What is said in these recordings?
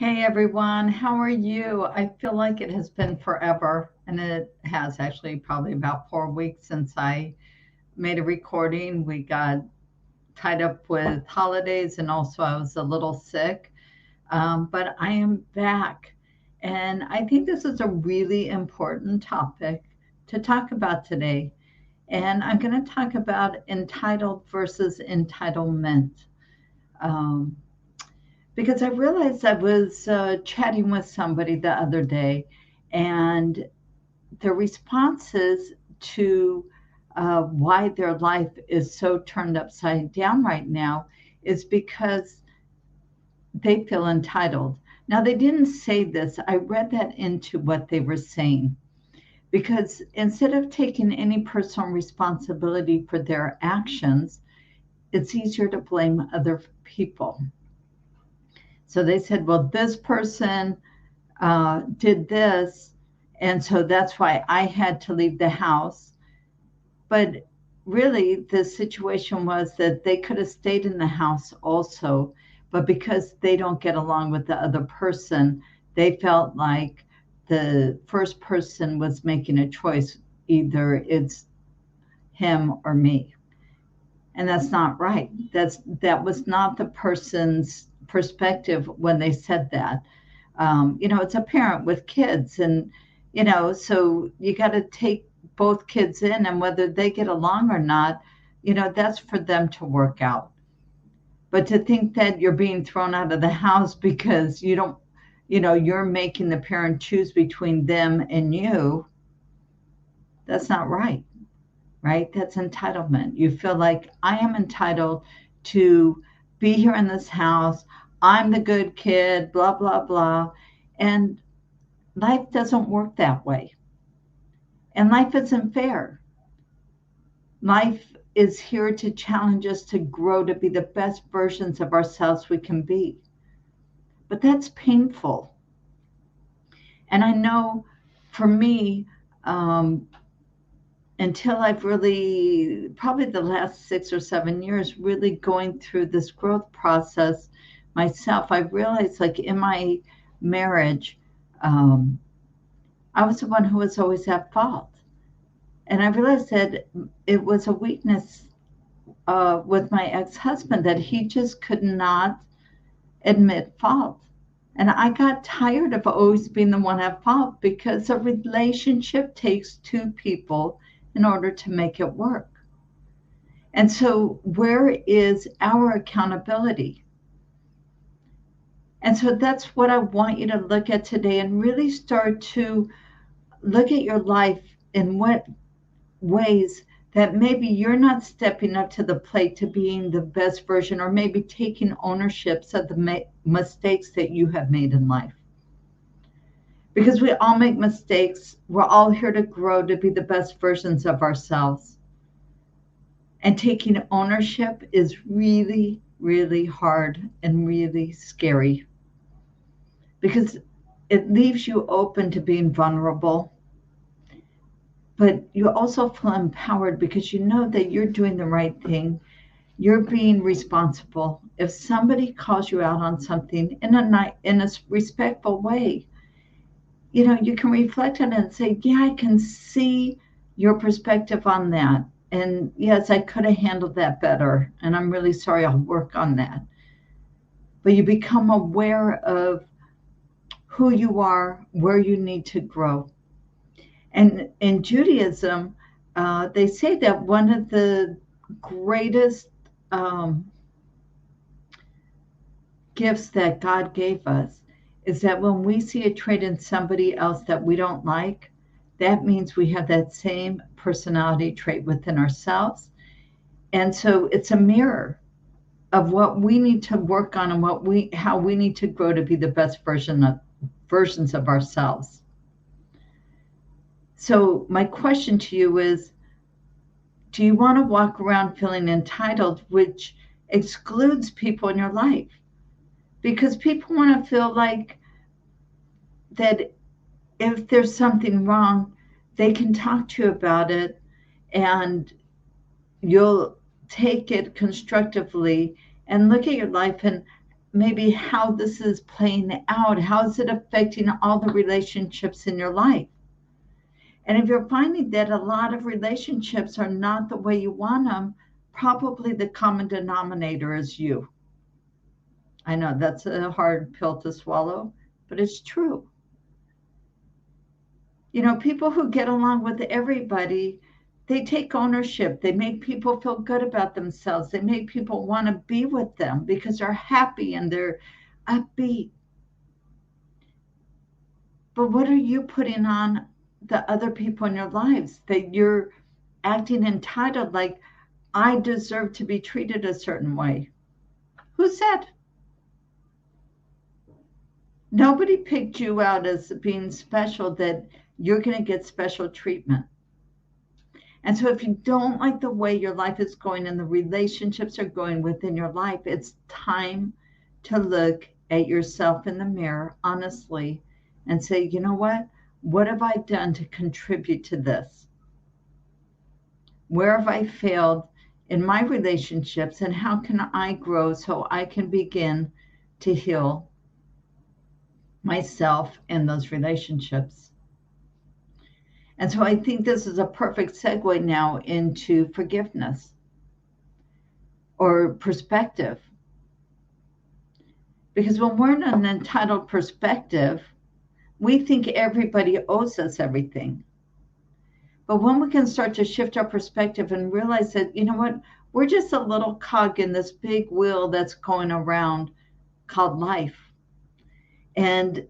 Hey everyone, how are you? I feel like it has been forever, and it has actually probably about 4 weeks since I made a recording. We got tied up with holidays, and also I was a little sick, but I am back. And I think this is a really important topic to talk about today. And I'm going to talk about entitled versus entitlement. Um, because I realized I was chatting with somebody the other day, and the responses to why their life is so turned upside down right now is because they feel entitled. Now, they didn't say this, I read that into what they were saying. Because instead of taking any personal responsibility for their actions, it's easier to blame other people. So they said, well, this person did this. And so that's why I had to leave the house. But really, the situation was that they could have stayed in the house also. But because they don't get along with the other person, they felt like the first person was making a choice. Either it's him or me. And that's not right. That was not the person's perspective when they said that. It's a parent with kids, and so you got to take both kids in, and whether they get along or not, that's for them to work out. But to think that you're being thrown out of the house because you don't, you're making the parent choose between them and you, that's not right, right? That's entitlement. You feel like I am entitled to be here in this house. I'm the good kid, blah, blah, blah. And life doesn't work that way. And life isn't fair. Life is here to challenge us to grow to be the best versions of ourselves we can be. But that's painful. And I know for me, um, until I've really, probably the last 6 or 7 years, really going through this growth process myself, I realized like in my marriage, um, I was the one who was always at fault. And I realized that it was a weakness with my ex husband that he just could not admit fault. And I got tired of always being the one at fault because a relationship takes two people in order to make it work. And so, where is our accountability? And so, that's what I want you to look at today and really start to look at your life in what ways that maybe you're not stepping up to the plate to being the best version, or maybe taking ownerships of the mistakes that you have made in life. Because we all make mistakes. We're all here to grow to be the best versions of ourselves. And taking ownership is really, really hard and really scary because it leaves you open to being vulnerable, but you also feel empowered because you know that you're doing the right thing. You're being responsible. If somebody calls you out on something in a respectful way, you can reflect on it and say, "Yeah, I can see your perspective on that. And yes, I could have handled that better. And I'm really sorry. I'll work on that." But you become aware of who you are, where you need to grow. And in Judaism, they say that one of the greatest um, gifts that God gave us is that when we see a trait in somebody else that we don't like, that means we have that same personality trait within ourselves. And so it's a mirror of what we need to work on and how we need to grow to be the best versions of ourselves. So my question to you is, do you want to walk around feeling entitled, which excludes people in your life? Because people want to feel like that if there's something wrong, they can talk to you about it and you'll take it constructively and look at your life and maybe how this is playing out. How is it affecting all the relationships in your life? And if you're finding that a lot of relationships are not the way you want them, probably the common denominator is you. I know that's a hard pill to swallow, but it's true. You know, people who get along with everybody, they take ownership. They make people feel good about themselves. They make people want to be with them because they're happy and they're upbeat. But what are you putting on the other people in your lives that you're acting entitled, like, I deserve to be treated a certain way? Who said? Nobody picked you out as being special, that you're going to get special treatment. And so if you don't like the way your life is going and the relationships are going within your life, it's time to look at yourself in the mirror honestly and say, you know what? What have I done to contribute to this? Where have I failed in my relationships, and how can I grow so I can begin to heal myself and those relationships? And so I think this is a perfect segue now into forgiveness or perspective. Because when we're in an entitled perspective, we think everybody owes us everything. But when we can start to shift our perspective and realize that, you know what, we're just a little cog in this big wheel that's going around called life. And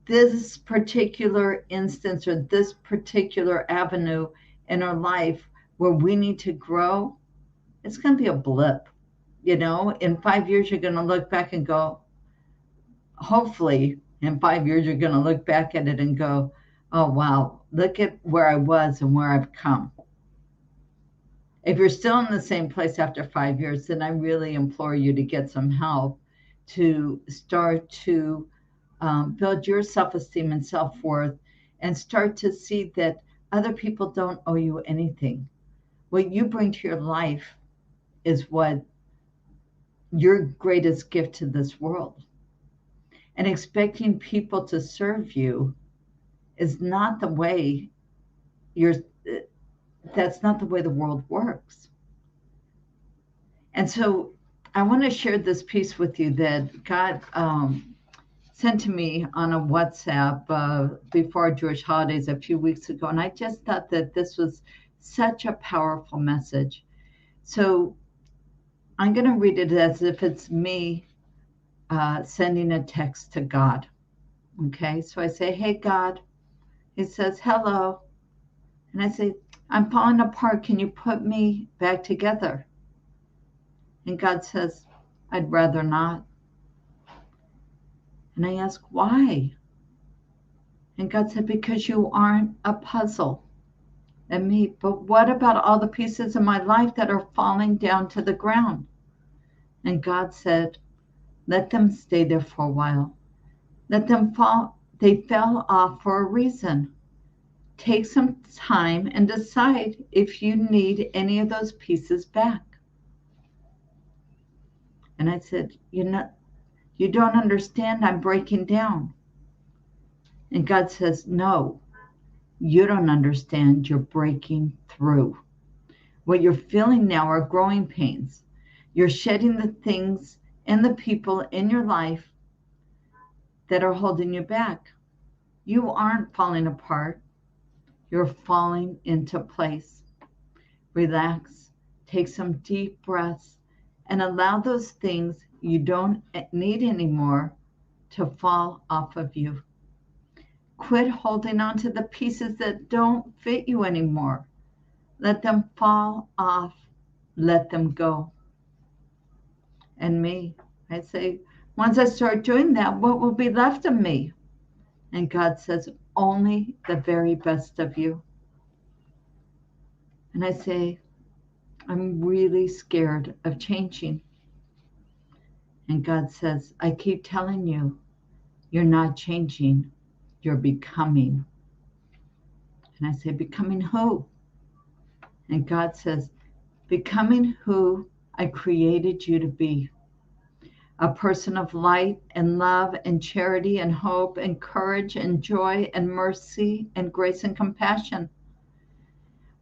this particular instance or this particular avenue in our life where we need to grow, it's going to be a blip. You know, in 5 years, you're going to look back and go, hopefully, in 5 years, you're going to look back at it and go, oh, wow, look at where I was and where I've come. If you're still in the same place after 5 years, then I really implore you to get some help to start to build your self-esteem and self-worth, and start to see that other people don't owe you anything. What you bring to your life is what your greatest gift to this world. And expecting people to serve you is not the way you're, that's not the way the world works. And so I want to share this piece with you that God sent to me on a WhatsApp before our Jewish holidays a few weeks ago. And I just thought that this was such a powerful message. So I'm going to read it as if it's me sending a text to God. Okay, so I say, hey, God. He says, hello. And I say, I'm falling apart. Can you put me back together? And God says, I'd rather not. And I ask, why? And God said, because you aren't a puzzle. And me, but what about all the pieces of my life that are falling down to the ground? And God said, let them stay there for a while. Let them fall. They fell off for a reason. Take some time and decide if you need any of those pieces back. And I said, you don't understand. I'm breaking down. And God says, no, you don't understand. You're breaking through. What you're feeling now are growing pains. You're shedding the things and the people in your life that are holding you back. You aren't falling apart. You're falling into place. Relax, take some deep breaths, and allow those things you don't need anymore to fall off of you. Quit holding on to the pieces that don't fit you anymore. Let them fall off. Let them go. And me, I say, once I start doing that, what will be left of me? And God says, only the very best of you. And I say, I'm really scared of changing. And God says, I keep telling you, you're not changing, you're becoming. And I say, becoming who? And God says, becoming who I created you to be. a person of light and love and charity and hope and courage and joy and mercy and grace and compassion.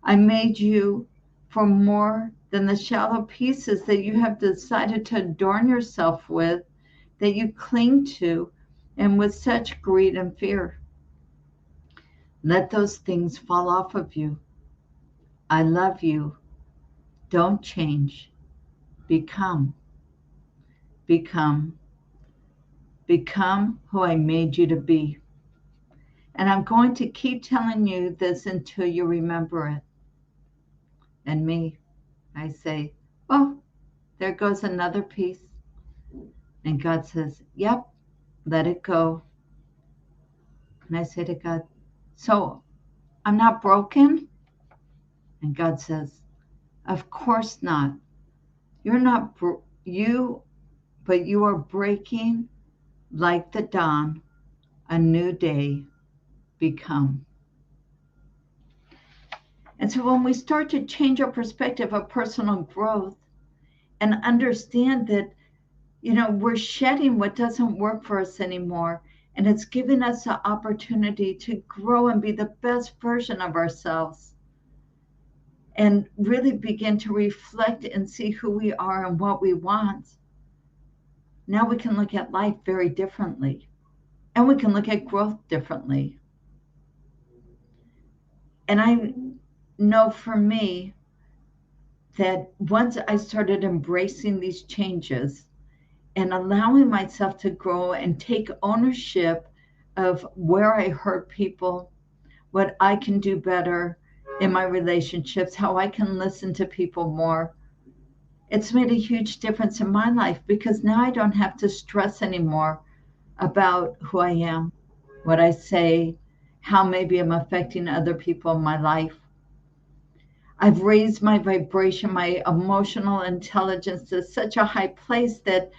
I made you for more than the shallow pieces that you have decided to adorn yourself with, that you cling to, and with such greed and fear. Let those things fall off of you. I love you. Don't change. Become. Become. Become who I made you to be. And I'm going to keep telling you this until you remember it. And me, I say, oh, there goes another piece. And God says, yep, let it go. And I say to God, so I'm not broken? And God says, of course not. You're not, but you are breaking like the dawn, a new day become. And so when we start to change our perspective of personal growth and understand that, we're shedding what doesn't work for us anymore, and it's giving us the opportunity to grow and be the best version of ourselves and really begin to reflect and see who we are and what we want. Now we can look at life very differently, and we can look at growth differently. And I know for me that once I started embracing these changes and allowing myself to grow and take ownership of where I hurt people, what I can do better in my relationships, how I can listen to people more, it's made a huge difference in my life, because now I don't have to stress anymore about who I am, what I say, how maybe I'm affecting other people in my life. I've raised my vibration, my emotional intelligence to such a high place that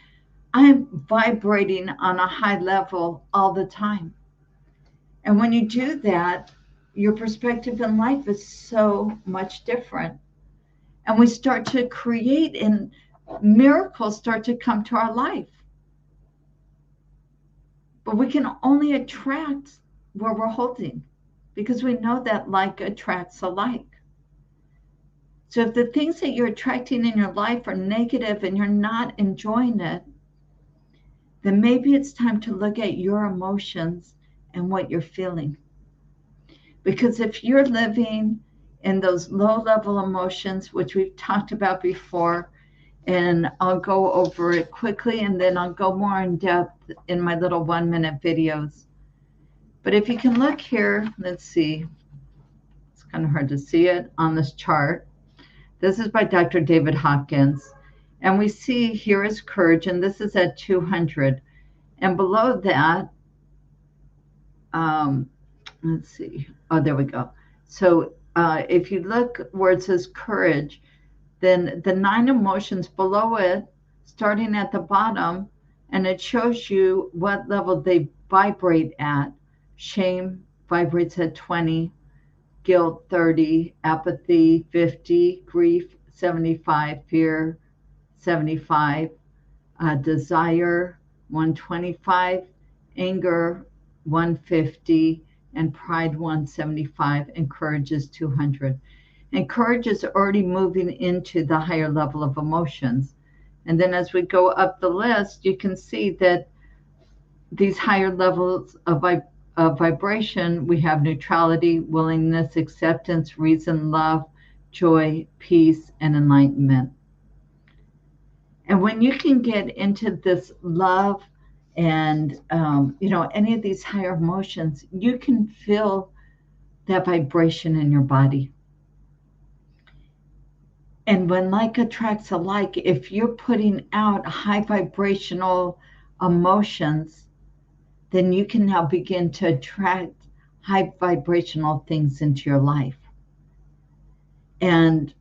I'm vibrating on a high level all the time. And when you do that, your perspective in life is so much different. And we start to create, and miracles start to come to our life. But we can only attract where we're holding, because we know that like attracts alike. So if the things that you're attracting in your life are negative and you're not enjoying it, then maybe it's time to look at your emotions and what you're feeling. Because if you're living in those low level emotions, which we've talked about before, and I'll go over it quickly and then I'll go more in depth in my little 1-minute videos. But if you can look here, let's see, it's kind of hard to see it on this chart. This is by Dr. David Hawkins. And we see here is courage, and this is at 200. And below that, let's see. Oh, there we go. So if you look where it says courage, then the 9 emotions below it, starting at the bottom, and it shows you what level they vibrate at. Shame vibrates at 20, guilt 30, apathy 50, grief 75, fear 75, desire 125, anger 150, and pride 175, and courage is 200. And courage is already moving into the higher level of emotions. And then as we go up the list, you can see that these higher levels of vibration, we have neutrality, willingness, acceptance, reason, love, joy, peace, and enlightenment. And when you can get into this love and, any of these higher emotions, you can feel that vibration in your body. And when like attracts alike, if you're putting out high vibrational emotions, then you can now begin to attract high vibrational things into your life. And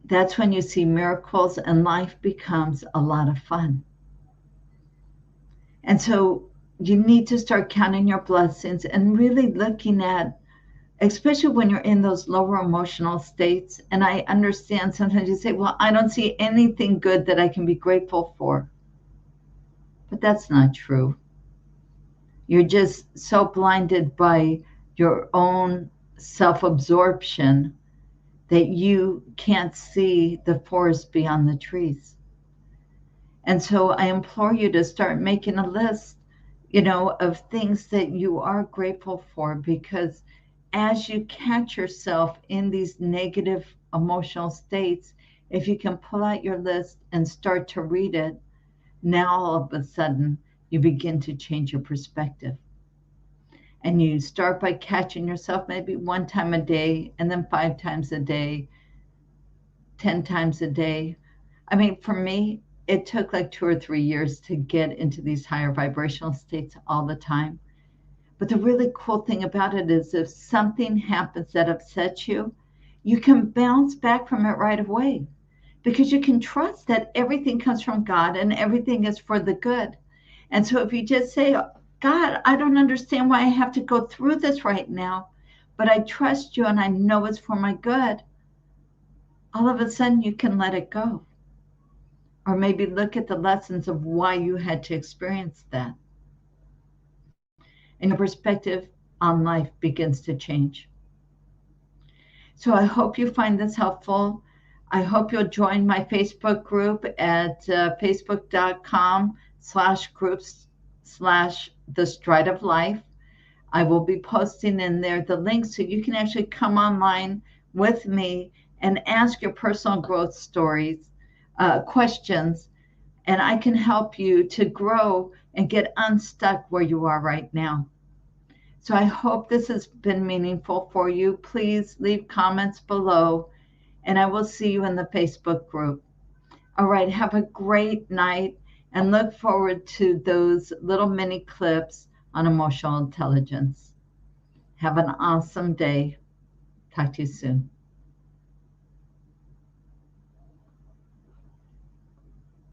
that's when you see miracles, and life becomes a lot of fun. And so you need to start counting your blessings and really looking at, especially when you're in those lower emotional states. And I understand sometimes you say, well, I don't see anything good that I can be grateful for. But that's not true. You're just so blinded by your own self absorption that you can't see the forest beyond the trees. And so I implore you to start making a list, of things that you are grateful for, because as you catch yourself in these negative emotional states, if you can pull out your list and start to read it, now all of a sudden you begin to change your perspective. And you start by catching yourself maybe one time a day, and then 5 times a day, 10 times a day. I mean, for me, it took like 2 or 3 years to get into these higher vibrational states all the time. But the really cool thing about it is if something happens that upsets you, you can bounce back from it right away, because you can trust that everything comes from God and everything is for the good. And so if you just say, God, I don't understand why I have to go through this right now, but I trust you and I know it's for my good, all of a sudden you can let it go. Or maybe look at the lessons of why you had to experience that. And your perspective on life begins to change. So I hope you find this helpful. I hope you'll join my Facebook group at facebook.com/groups/the stride of life. I will be posting in there the link so you can actually come online with me and ask your personal growth stories, questions, and I can help you to grow and get unstuck where you are right now. So I hope this has been meaningful for you. Please leave comments below, and I will see you in the Facebook group. All right, have a great night, and look forward to those little mini clips on emotional intelligence. Have an awesome day. Talk to you soon.